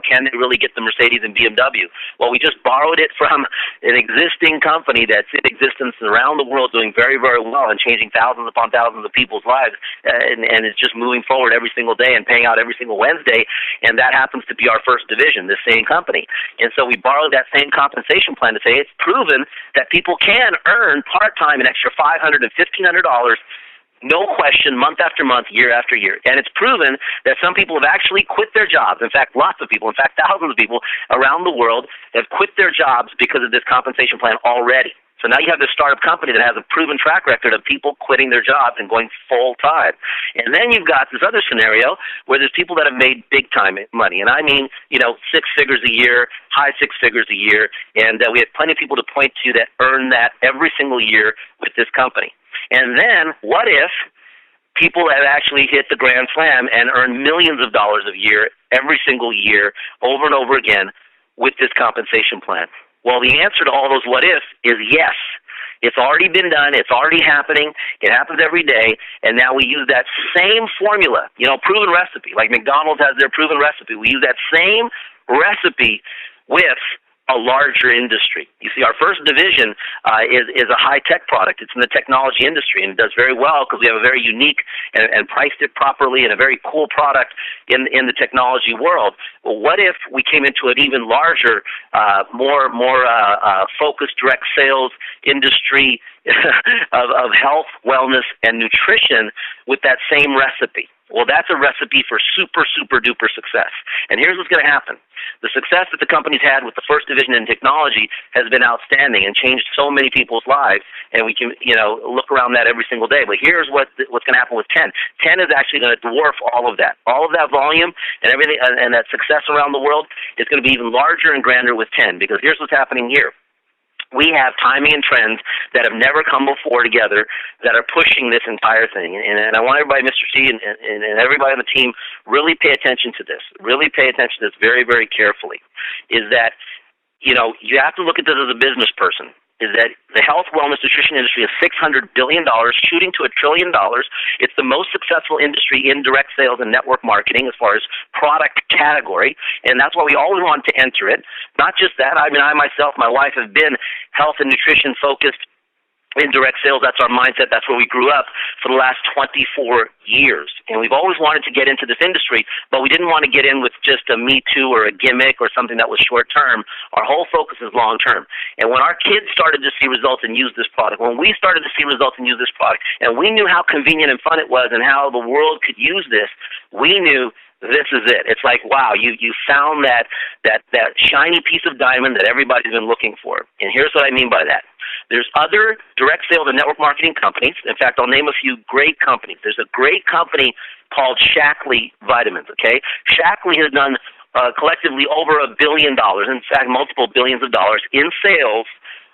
can they really get the Mercedes and BMW? Well, we just borrowed it from an existing company that's in existence around the world, doing very, very well and changing thousands upon thousands of people's lives, and it's just moving forward every single day and paying out every single Wednesday. And that happens to be our first division, this same company. And so we borrowed that same compensation plan to say it's proven that people can earn part-time an extra $500 and $1,500 no question, month after month, year after year. And it's proven that some people have actually quit their jobs. In fact, lots of people, in fact, thousands of people around the world have quit their jobs because of this compensation plan already. So now you have this startup company that has a proven track record of people quitting their jobs and going full-time. And then you've got this other scenario where there's people that have made big-time money. And I mean, 6 figures a year, high 6 figures a year. And we have plenty of people to point to that earn that every single year with this company. And then what if people have actually hit the grand slam and earn millions of dollars a year every single year over and over again with this compensation plan? Well, the answer to all those what ifs is yes. It's already been done. It's already happening. It happens every day. And now we use that same formula, proven recipe, like McDonald's has their proven recipe. We use that same recipe with a larger industry. You see, our first division is a high-tech product. It's in the technology industry, and it does very well because we have a very unique and priced it properly and a very cool product in the technology world. Well, what if we came into an even larger, more focused direct sales industry of health, wellness, and nutrition with that same recipe? Well, that's a recipe for super, super duper success. And here's what's going to happen. The success that the company's had with the first division in technology has been outstanding and changed so many people's lives, and we can, look around that every single day. But here's what's going to happen with 10. 10 is actually going to dwarf all of that. All of that volume and everything and that success around the world is going to be even larger and grander with 10, because here's what's happening here. We have timing and trends that have never come before together that are pushing this entire thing. And I want everybody, Mr. T, and everybody on the team, really pay attention to this. Really pay attention to this very, very carefully. Is that, you have to look at this as a business person. Is that the health, wellness, nutrition industry is $600 billion, shooting to $1 trillion. It's the most successful industry in direct sales and network marketing as far as product category, and that's why we always want to enter it. Not just that, I myself, my wife, have been health and nutrition focused in direct sales. That's our mindset. That's where we grew up for the last 24 years. And we've always wanted to get into this industry, but we didn't want to get in with just a me too or a gimmick or something that was short term. Our whole focus is long term. And when our kids started to see results and use this product, when we started to see results and use this product, and we knew how convenient and fun it was and how the world could use this, we knew this is it. It's like, wow, you found that shiny piece of diamond that everybody's been looking for. And here's what I mean by that. There's other direct sales and network marketing companies. In fact, I'll name a few great companies. There's a great company called Shaklee Vitamins, okay? Shaklee has done collectively over $1 billion, in fact, multiple billions of dollars in sales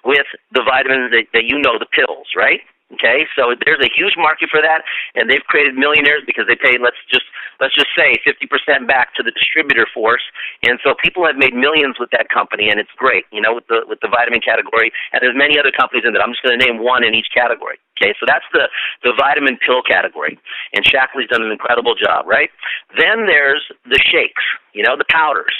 with the vitamins that the pills, right? Okay, so there's a huge market for that, and they've created millionaires because they pay, let's just say 50% back to the distributor force, and so people have made millions with that company, and it's great, with the vitamin category, and there's many other companies in that. I'm just going to name one in each category. Okay, so that's the vitamin pill category, and Shaklee's done an incredible job, right? Then there's the shakes, the powders.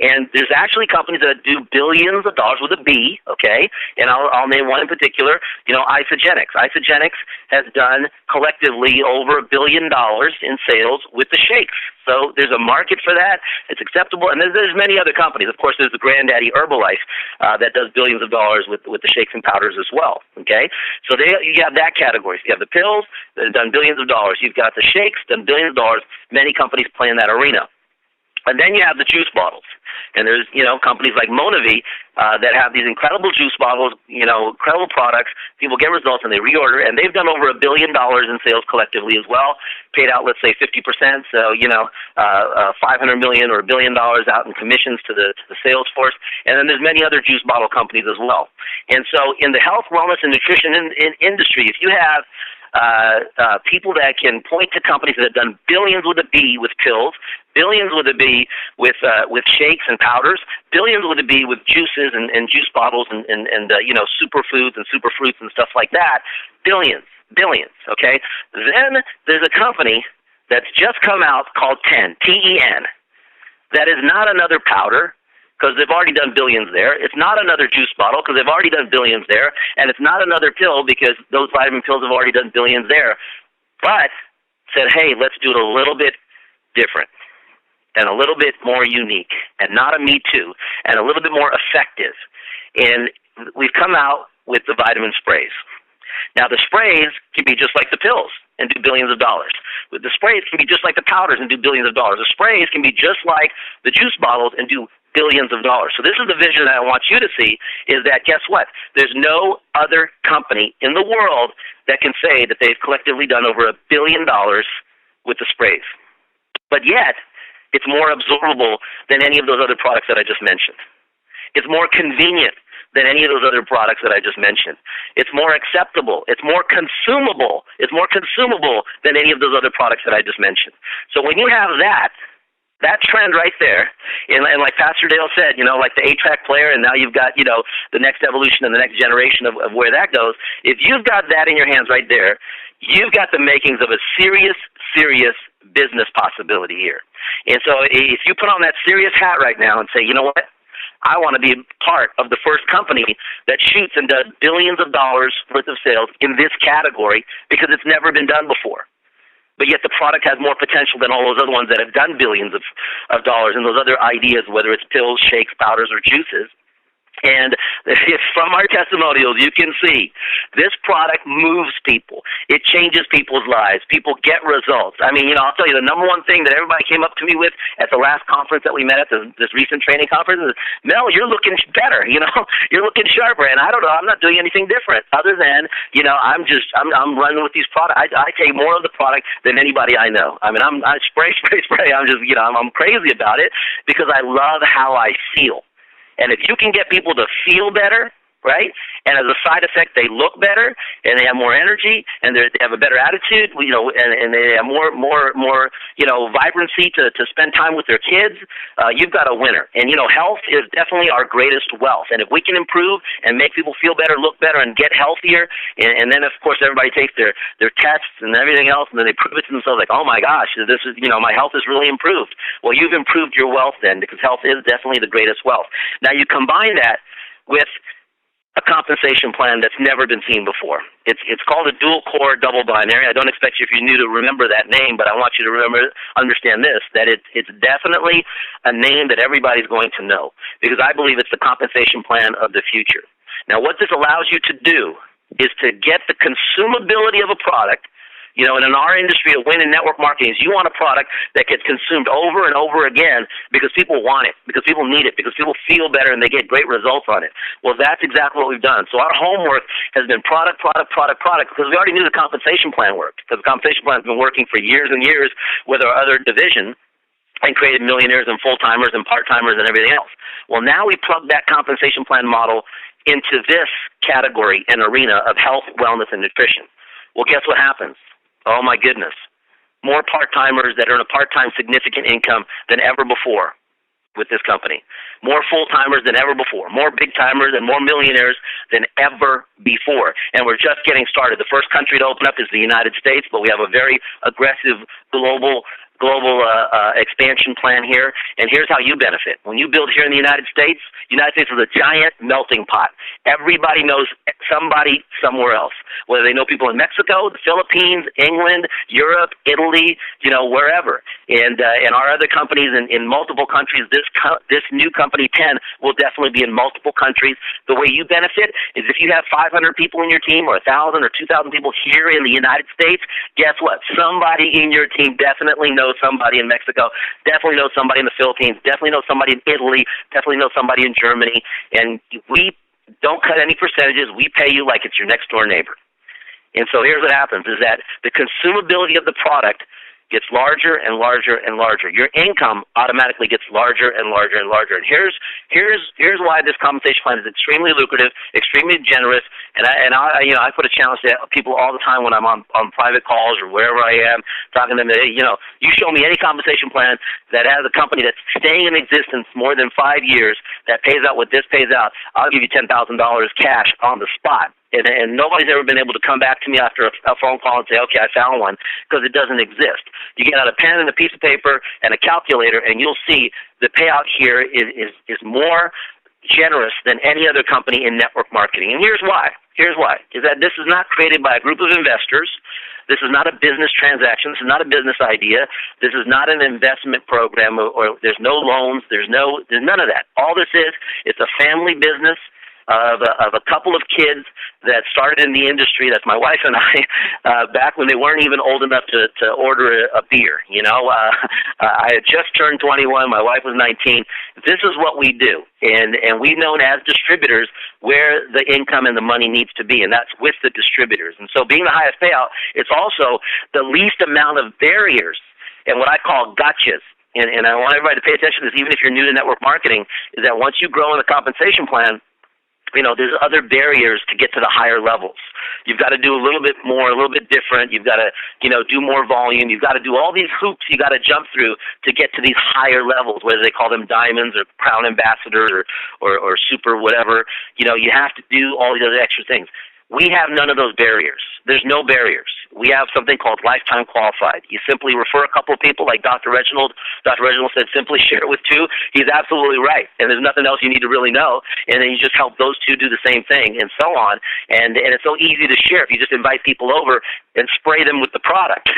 And there's actually companies that do billions of dollars with a B, okay? And I'll name one in particular, Isogenics. Isogenics has done collectively over $1 billion in sales with the shakes. So there's a market for that. It's acceptable. And there's many other companies. Of course, there's the granddaddy Herbalife that does billions of dollars with the shakes and powders as well, okay? So you have that category. So you have the pills that have done billions of dollars. You've got the shakes, done billions of dollars. Many companies play in that arena. And then you have the juice bottles. And there's, companies like Monavi that have these incredible juice bottles, incredible products. People get results and they reorder. And they've done over $1 billion in sales collectively as well. Paid out, let's say, 50%. So, $500 million or $1 billion out in commissions to the sales force. And then there's many other juice bottle companies as well. And so in the health, wellness, and nutrition industry, if you have people that can point to companies that have done billions with a B with pills, billions with a B with shakes and powders, billions with a B with juices and juice bottles and superfoods and superfruits and stuff like that. Billions, okay? Then there's a company that's just come out called 10, T-E-N, that is not another powder, because they've already done billions there. It's not another juice bottle because they've already done billions there. And it's not another pill because those vitamin pills have already done billions there. But said, hey, let's do it a little bit different and a little bit more unique and not a me too and a little bit more effective. And we've come out with the vitamin sprays. Now, the sprays can be just like the pills and do billions of dollars. The sprays can be just like the powders and do billions of dollars. The sprays can be just like the juice bottles and do billions of dollars. So this is the vision that I want you to see, is that, guess what? There's no other company in the world that can say that they've collectively done over $1 billion with the sprays. But yet, it's more absorbable than any of those other products that I just mentioned. It's more convenient than any of those other products that I just mentioned. It's more acceptable. It's more consumable. It's more consumable than any of those other products that I just mentioned. So when you have that trend right there, and like Pastor Dale said, like the 8-track player, and now you've got, the next evolution and the next generation of where that goes. If you've got that in your hands right there, you've got the makings of a serious, serious business possibility here. And so if you put on that serious hat right now and say, you know what, I want to be part of the first company that shoots and does billions of dollars worth of sales in this category, because it's never been done before. But yet the product has more potential than all those other ones that have done billions of dollars and those other ideas, whether it's pills, shakes, powders, or juices. And from our testimonials, you can see this product moves people. It changes people's lives. People get results. I mean, I'll tell you, the number one thing that everybody came up to me with at the last conference that we met at, this recent training conference, is, Mel, you're looking better. You're looking sharper. And I don't know, I'm not doing anything different other than, I'm running with these products. I take more of the product than anybody I know. I mean, I spray. I'm just, I'm crazy about it because I love how I feel. And if you can get people to feel better, right, and as a side effect they look better and they have more energy and they have a better attitude, and they have more vibrancy to spend time with their kids, you've got a winner. And, health is definitely our greatest wealth. And if we can improve and make people feel better, look better, and get healthier, and then, of course, everybody takes their tests and everything else, and then they prove it to themselves like, oh, my gosh, this is, my health is really improved. Well, you've improved your wealth then, because health is definitely the greatest wealth. Now, you combine that with a compensation plan that's never been seen before. It's called a dual core double binary. I don't expect you, if you're new, to remember that name, but I want you to understand this, that it's definitely a name that everybody's going to know, because I believe it's the compensation plan of the future. Now, what this allows you to do is to get the consumability of a product. And in our industry, a win in network marketing is you want a product that gets consumed over and over again because people want it, because people need it, because people feel better and they get great results on it. Well, that's exactly what we've done. So our homework has been product, because we already knew the compensation plan worked, because the compensation plan has been working for years and years with our other division and created millionaires and full-timers and part-timers and everything else. Well, now we plug that compensation plan model into this category and arena of health, wellness, and nutrition. Well, guess what happens? Oh, my goodness. More part-timers that earn a part-time significant income than ever before with this company. More full-timers than ever before. More big-timers and more millionaires than ever before. And we're just getting started. The first country to open up is the United States, but we have a very aggressive global expansion plan here. And here's how you benefit. When you build here in the United States is a giant melting pot. Everybody knows somebody somewhere else, whether they know people in Mexico, the Philippines, England, Europe, Italy, wherever. And our other companies in multiple countries, this new company 10 will definitely be in multiple countries. The way you benefit is if you have 500 people in your team or 1,000 or 2,000 people here in the United States, guess what? Somebody in your team definitely knows somebody in Mexico, definitely knows somebody in the Philippines, definitely knows somebody in Italy, definitely knows somebody in Germany. And we don't cut any percentages. We pay you like it's your next door neighbor. And so here's what happens is that the consumability of the product gets larger and larger and larger. Your income automatically gets larger and larger and larger. And here's why this compensation plan is extremely lucrative, extremely generous. And I put a challenge to people all the time when I'm on private calls or wherever I am, talking to them. Hey, you show me any compensation plan that has a company that's staying in existence more than 5 years that pays out what this pays out, I'll give you $10,000 cash on the spot. And nobody's ever been able to come back to me after a phone call and say, okay, I found one, because it doesn't exist. You get out a pen and a piece of paper and a calculator, and you'll see the payout here is more generous than any other company in network marketing. And here's why. Is that this is not created by a group of investors. This is not a business transaction. This is not a business idea. This is not an investment program, or there's no loans. There's none of that. All this is, it's a family business of a couple of kids that started in the industry. That's my wife and I, back when they weren't even old enough to order a beer. I had just turned 21. My wife was 19. This is what we do, and we've known as distributors where the income and the money needs to be, and that's with the distributors. And so being the highest payout, it's also the least amount of barriers and what I call gotchas. And I want everybody to pay attention to this, even if you're new to network marketing, is that once you grow in the compensation plan, there's other barriers to get to the higher levels. You've got to do a little bit more, a little bit different. You've got to, do more volume. You've got to do all these hoops you got to jump through to get to these higher levels, whether they call them diamonds or crown ambassadors or super whatever. You have to do all these other extra things. We have none of those barriers. There's no barriers. We have something called lifetime qualified. You simply refer a couple of people like Dr. Reginald. Dr. Reginald said simply share it with two. He's absolutely right. And there's nothing else you need to really know. And then you just help those two do the same thing and so on. And it's so easy to share if you just invite people over and spray them with the product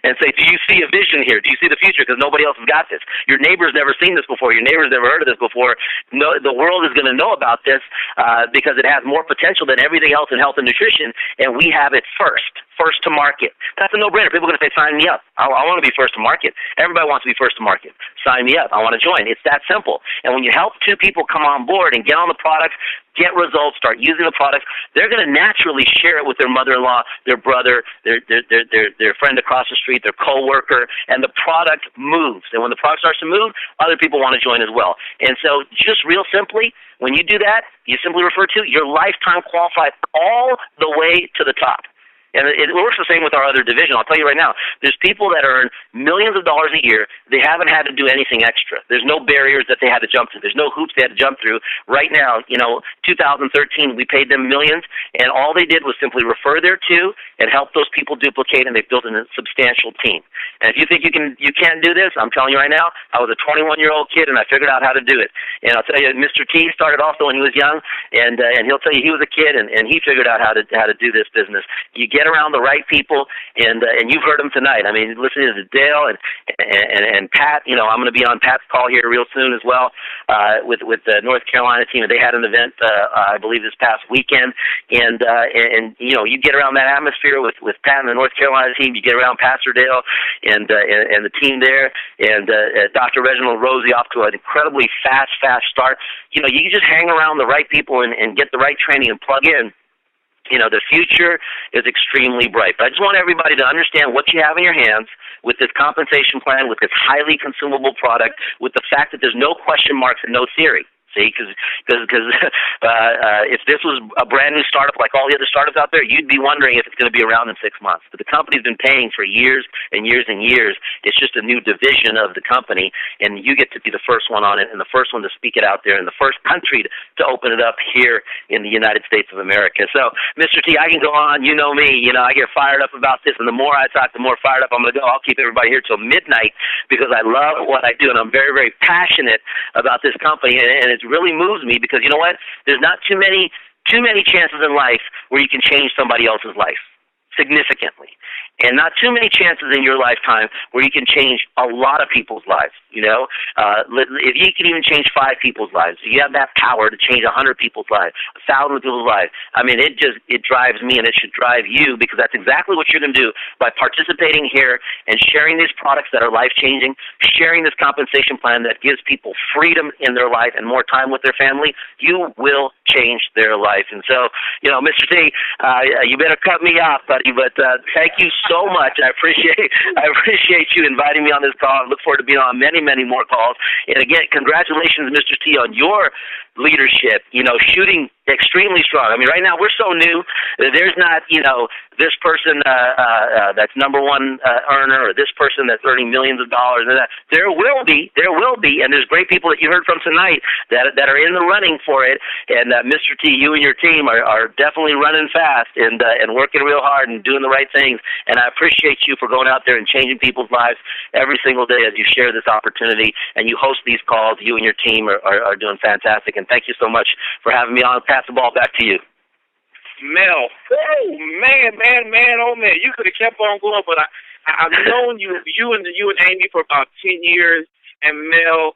and say, do you see a vision here? Do you see the future? Because nobody else has got this. Your neighbor's never seen this before. Your neighbor's never heard of this before. No, the world is going to know about this because it has more potential than everything else in health and nutrition, and we have it first to market. That's a no-brainer. People are going to say, sign me up. I want to be first to market. Everybody wants to be first to market. Sign me up. I want to join. It's that simple. And when you help two people come on board and get on the products, get results, start using the products, they're going to naturally share it with their mother-in-law, their brother, their friend across the street, their coworker, and the product moves. And when the product starts to move, other people want to join as well. And so just real simply, when you do that, you simply refer to your lifetime qualified all the way to the top. And it works the same with our other division. I'll tell you right now, there's people that earn millions of dollars a year. They haven't had to do anything extra. There's no barriers that they had to jump through. There's no hoops they had to jump through. Right now, 2013, we paid them millions, and all they did was simply refer their two and help those people duplicate, and they've built a substantial team. And if you think you can't do this, I'm telling you right now, I was a 21-year-old kid, and I figured out how to do it. And I'll tell you, Mr. T started also when he was young, and he'll tell you he was a kid, and he figured out how to do this business. You get around the right people, and you've heard them tonight. I mean, listening to Dale and Pat. I'm going to be on Pat's call here real soon as well with the North Carolina team. They had an event, I believe, this past weekend, and you get around that atmosphere with Pat and the North Carolina team. You get around Pastor Dale and the team there, and Dr. Reginald Rosie off to an incredibly fast start. You just hang around the right people and get the right training and plug in. The future is extremely bright. But I just want everybody to understand what you have in your hands with this compensation plan, with this highly consumable product, with the fact that there's no question marks and no theory. See, because if this was a brand new startup like all the other startups out there, you'd be wondering if it's going to be around in 6 months. But the company's been paying for years and years and years. It's just a new division of the company, and you get to be the first one on it and the first one to speak it out there and the first country to open it up here in the United States of America. So, Mr. T, I can go on. You know me. I get fired up about this, and the more I talk, the more fired up I'm going to go. I'll keep everybody here till midnight because I love what I do, and I'm very, very passionate about this company, and it really moves me because you know what? There's not too many chances in life where you can change somebody else's life significantly. And not too many chances in your lifetime where you can change a lot of people's lives, If you can even change 5 people's lives, you have that power to change 100 people's lives, 1,000 people's lives. I mean, it drives me, and it should drive you because that's exactly what you're going to do by participating here and sharing these products that are life-changing, sharing this compensation plan that gives people freedom in their life and more time with their family. You will change their life. And so, Mr. T, you better cut me off, buddy, but thank you so much. I appreciate you inviting me on this call. I look forward to being on many, many more calls. And again, congratulations, Mr. T, on your leadership, shooting extremely strong. I mean, right now we're so new. There's not, this person that's number one earner or this person that's earning millions of dollars. And there will be, and there's great people that you heard from tonight that are in the running for it. And Mr. T, you and your team are definitely running fast and working real hard and doing the right things. And I appreciate you for going out there and changing people's lives every single day as you share this opportunity and you host these calls. You and your team are doing fantastic. And thank you so much for having me on. I'll pass the ball back to you. Mel, oh man, you could have kept on going, but I've known you and Amy for about 10 years, and Mel,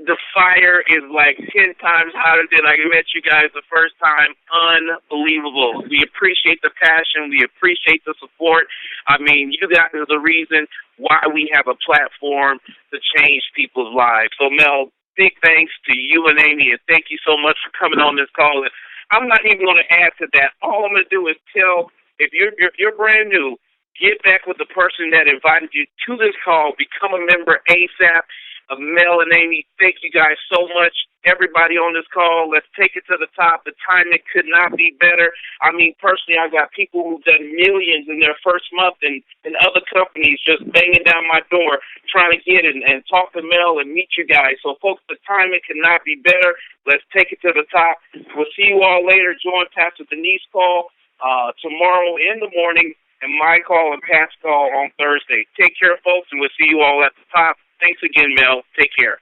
The fire is like 10 times hotter than I met you guys the first time. Unbelievable. We appreciate the passion. We appreciate the support. I mean, you guys are the reason why we have a platform to change people's lives. So, Mel, big thanks to you and Amy, and thank you so much for coming on this call. And I'm not even going to add to that. All I'm going to do is tell, if you're brand new, get back with the person that invited you to this call. Become a member ASAP. Mel and Amy, thank you guys so much. Everybody on this call, let's take it to the top. The timing could not be better. I mean, personally, I've got people who've done millions in their first month and other companies just banging down my door trying to get it and talk to Mel and meet you guys. So, folks, the timing could not be better. Let's take it to the top. We'll see you all later. Join Pastor Denise call tomorrow in the morning and my call and Pat's call on Thursday. Take care, folks, and we'll see you all at the top. Thanks again, Mel. Take care.